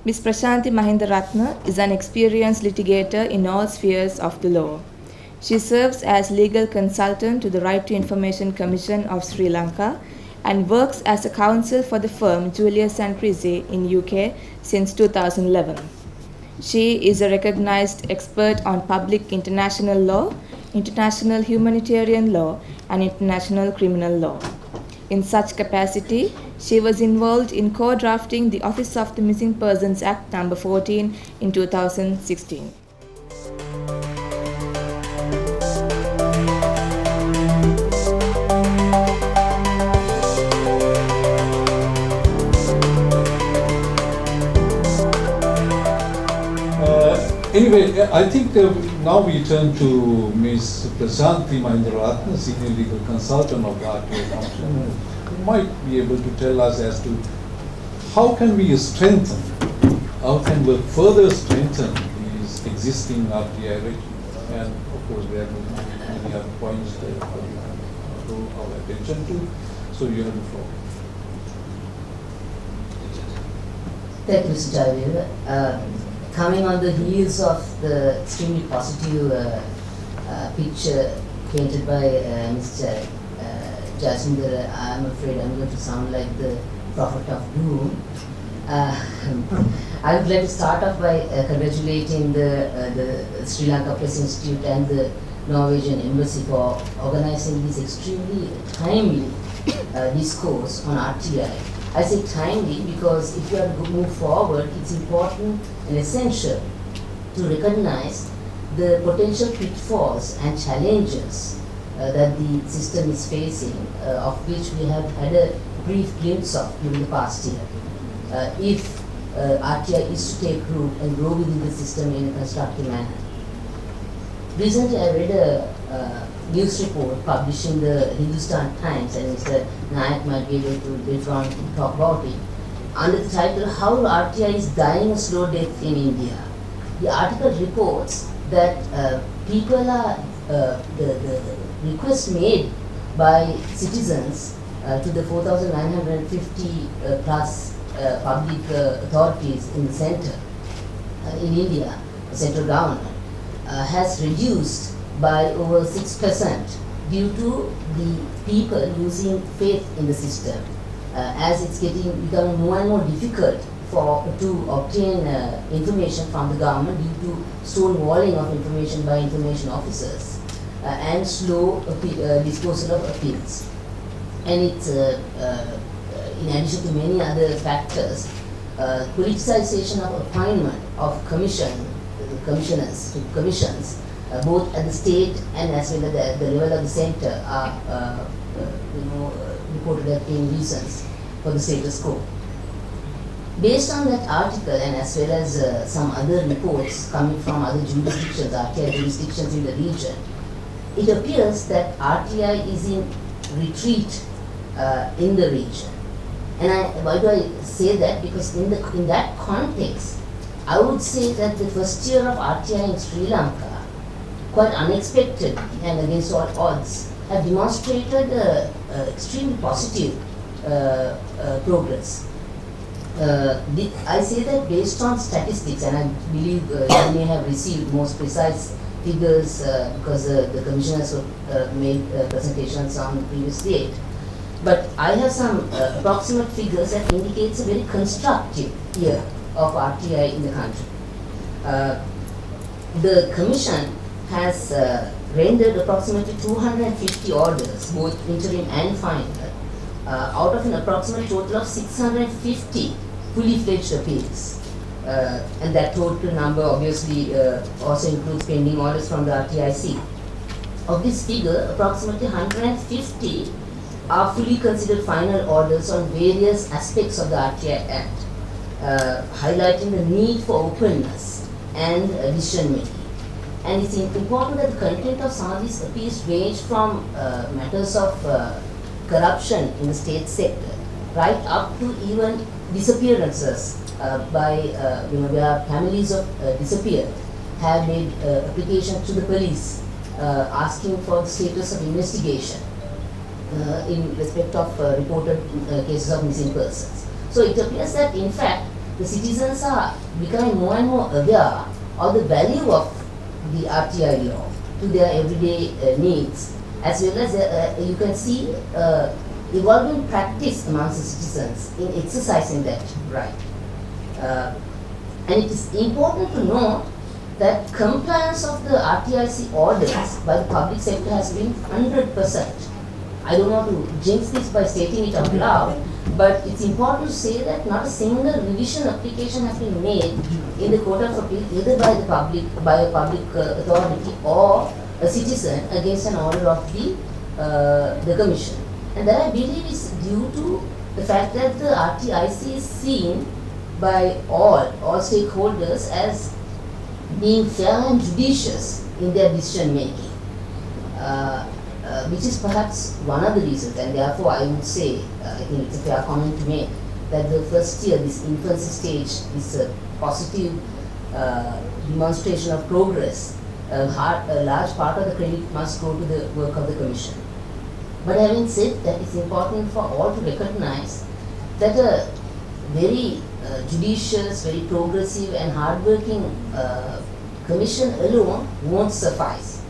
Ms. Prashanthi Mahindaratne is an experienced litigator in all spheres of the law. She serves as legal consultant to the Right to Information Commission of Sri Lanka and works as a counsel for the firm Julius and Prissy in UK since 2011. She is a recognized expert on public international law, international humanitarian law, and international criminal law. In such capacity, she was involved in co-drafting the Office of the Missing Persons Act No. 14 in 2016. Anyway, I think now we turn to Ms. Prashanthi Mahindaratne, Senior Legal Consultant of the RTI Commission, who might be able to tell us as to how can we strengthen, how can we further strengthen these existing RTI regimes. And of course, there are many other points that we can draw our attention to. So you have the floor. Thank you, Mr. Javier. Coming on the heels of the extremely positive picture painted by Mr. Jasminder, I'm afraid I'm going to sound like the prophet of doom. I would like to start off by congratulating the Sri Lanka Press Institute and the Norwegian Embassy for organizing this extremely timely discourse on RTI. I say timely because if you are to move forward, it's important and essential to recognize the potential pitfalls and challenges that the system is facing, of which we have had a brief glimpse of during the past year. If RTI is to take root and grow within the system in a constructive manner. Recently, I read a news report published in the Hindustan Times, and Mr. Nayak might be able to later on talk about it, under the title, How RTI is Dying a Slow Death in India. The article reports that people are, the request made by citizens to the 4,950 plus public authorities in the center, in India, the central government, has reduced by over 6% due to the people losing faith in the system, as it's becoming more and more difficult to obtain information from the government due to stonewalling of information by information officers and slow disposal of appeals. And it's in addition to many other factors, politicization of appointment of commissioners, both at the state and as well as at the level of the center, are reported as being reasons for the status quo. Based on that article and as well as some other reports coming from other jurisdictions, RTI jurisdictions in the region, it appears that RTI is in retreat in the region. And why do I say that? Because in that context, I would say that the first year of RTI in Sri Lanka, quite unexpected and against all odds, have demonstrated extremely positive progress. I say that based on statistics, and I believe you may have received most precise figures because the commissioners made presentations on the previous date. But I have some approximate figures that indicates a very constructive year of RTI in the country. The Commission has rendered approximately 250 orders, both interim and final, out of an approximate total of 650 fully fledged appeals. And that total number obviously also includes pending orders from the RTIC. Of this figure, approximately 150 are fully considered final orders on various aspects of the RTI Act, highlighting the need for openness and decision making. And it's important that the content of some of these appeals range from matters of corruption in the state sector, right up to even disappearances by where families of disappeared have made application to the police asking for the status of investigation in respect of reported cases of missing persons. So it appears that in fact the citizens are becoming more and more aware of the value of the RTI law to their everyday needs, as well as you can see evolving practice amongst the citizens in exercising that right. And it is important to note that compliance of the RTIC orders by the public sector has been 100%. I don't want to jinx this by stating it out loud, but it's important to say that not a single revision application has been made in the Court of Appeal either by a public authority or a citizen against an order of the Commission. And that, I believe, is due to the fact that the RTIC is seen by all stakeholders as being fair and judicious in their decision making, which is perhaps one of the reasons. And therefore, I would say, I think it's a fair comment to make, that the first year, this infancy stage, is a positive demonstration of progress. A large part of the credit must go to the work of the Commission. But having said that, it's important for all to recognize that a very judicious, very progressive and hardworking Commission alone won't suffice.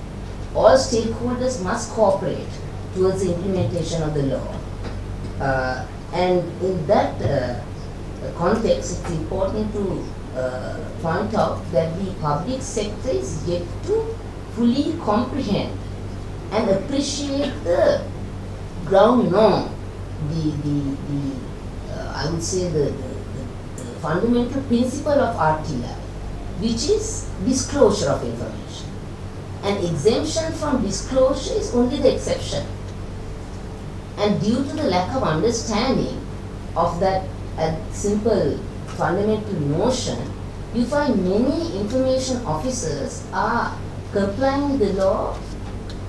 All stakeholders must cooperate towards the implementation of the law. And in that context, it's important to point out that the public sector is yet to fully comprehend and appreciate the ground norm, I would say the fundamental principle of RTI, which is disclosure of information. An exemption from disclosure is only the exception. And due to the lack of understanding of that simple fundamental notion, you find many information officers are complying with the law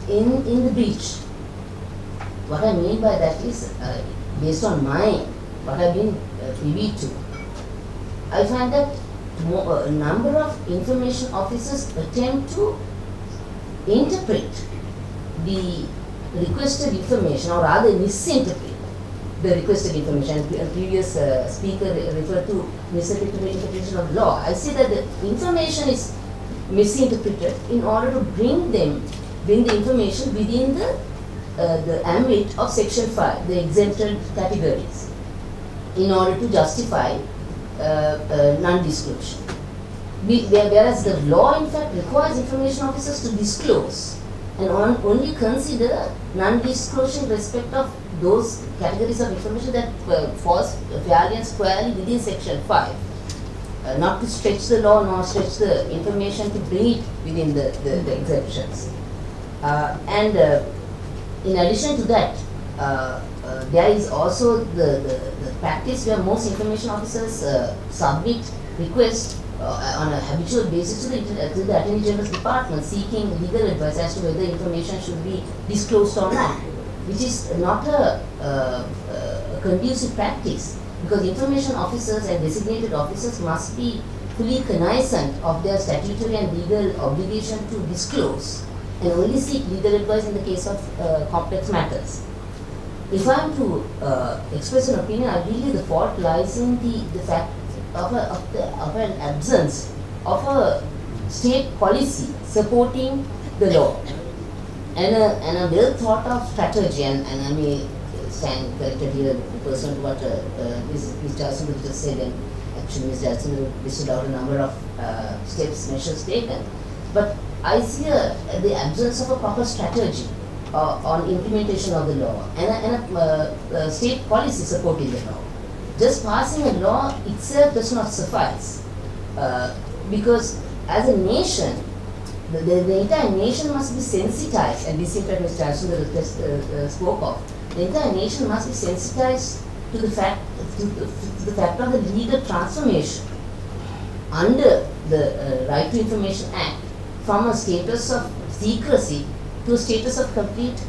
in the breach. What I mean by that is, based on what I've been privy to, I find that a number of information officers attempt to interpret the requested information, or rather misinterpret the requested information. A previous speaker referred to misinterpretation of law. I say that the information is misinterpreted in order to bring the information within the ambit of Section 5, the exempted categories, in order to justify non-disclosure. Whereas the law in fact requires information officers to disclose and only consider non-disclosure in respect of those categories of information that falls fairly and squarely within Section 5. Not to stretch the law nor stretch the information to bring it within the exemptions. And in addition to that, there is also the practice where most information officers submit requests on a habitual basis to the Attorney General's Department seeking legal advice as to whether information should be disclosed or not, which is not a conducive practice, because information officers and designated officers must be fully cognizant of their statutory and legal obligation to disclose and only seek legal advice in the case of complex matters. If I am to express an opinion, I believe the fault lies in the fact of an absence of a state policy supporting the law and a well thought of strategy. And I may stand corrected here pursuant to what Ms. Jackson just said, and actually Ms. Jackson listed out a number of measures taken. But I see the absence of a proper strategy on implementation of the law and a state policy supporting the law. Just passing a law itself does not suffice, because as a nation, the entire nation must be sensitized, and this in fact Mr. Jackson spoke of. The entire nation must be sensitized to the fact of the legal transformation under the Right to Information Act from a status of secrecy to a status of complete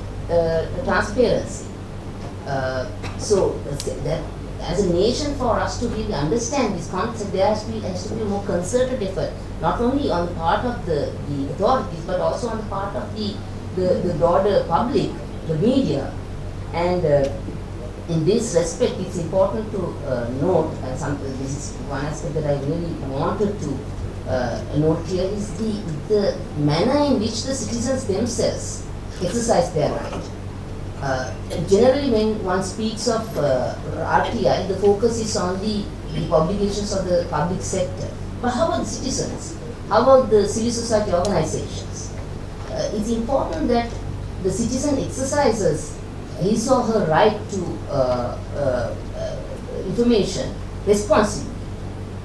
transparency. So that as a nation, for us to really understand this concept, there has to be a more concerted effort, not only on the part of the authorities, but also on the part of the broader public, the media, and in this respect, it's important to note, and this is one aspect that I really wanted to note here, is the manner in which the citizens themselves exercise their right. Generally, when one speaks of RTI, the focus is on the obligations of the public sector. But how about the citizens? How about the civil society organizations? It's important that the citizen exercises his or her right to information responsibly,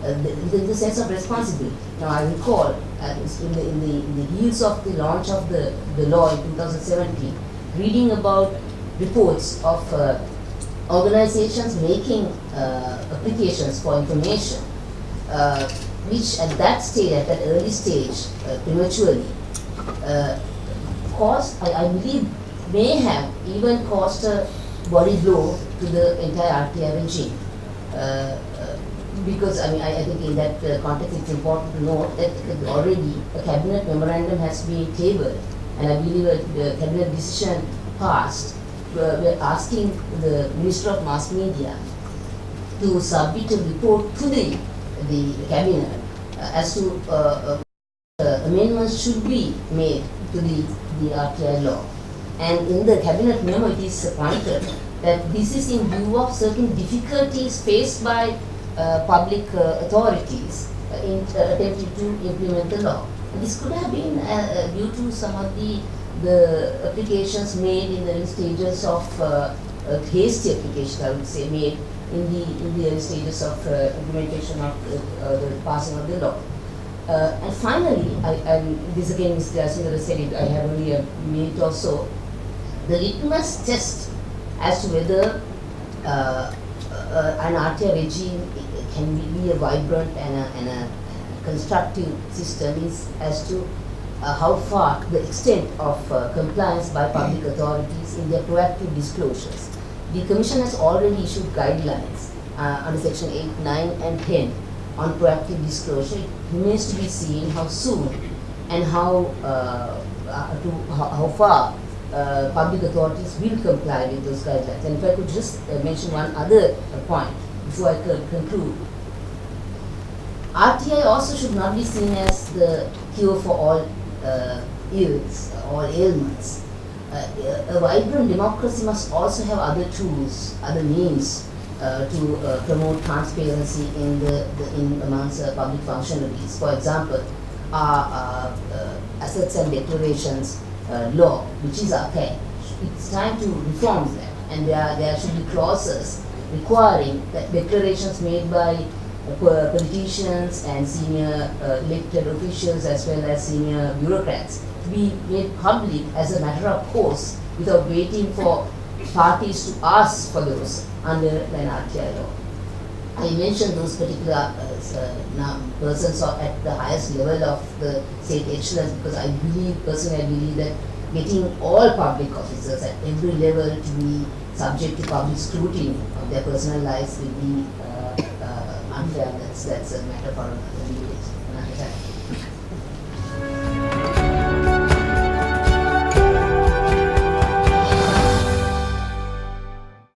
in the sense of responsibility. Now, I recall in the heels of the launch of the law in 2017, reading about reports of organizations making applications for information, which at that stage, at that early stage, prematurely, caused, I believe, may have even caused a body blow to the entire RTI regime. Because I think in that context it's important to note that already a cabinet memorandum has been tabled, and I believe a cabinet decision passed. We're asking the Minister of Mass Media to submit a report to the cabinet as to amendments should be made to the RTI law. And in the cabinet memo, it is pointed that this is in view of certain difficulties faced by public authorities in attempting to implement the law. And this could have been due to some of the applications made in the early stages of hasty applications, I would say, made in the early stages of implementation of the passing of the law. And finally, this again is as I said it, I have only a minute or so. The litmus test as to whether an RTI regime can be a vibrant and a constructive system is as to how far the extent of compliance by public authorities in their proactive disclosures. The Commission has already issued guidelines under Section 8, 9 and 10 on proactive disclosure. It remains to be seen how soon and how far public authorities will comply with those guidelines. And if I could just mention one other point before I conclude. RTI also should not be seen as the cure for all ills, all ailments. A vibrant democracy must also have other tools, other means to promote transparency in amongst public functionaries. For example, our assets and declarations law, which is archaic. It's time to reform that, and there should be clauses requiring that declarations made by politicians and senior elected officials as well as senior bureaucrats to be made public as a matter of course without waiting for parties to ask for those under an RTI law. I mentioned those particular persons at the highest level of the state excellence because personally I believe that getting all public officers at every level to be subject to public scrutiny of their personal lives will be unfair. That's a matter for another debate, another time.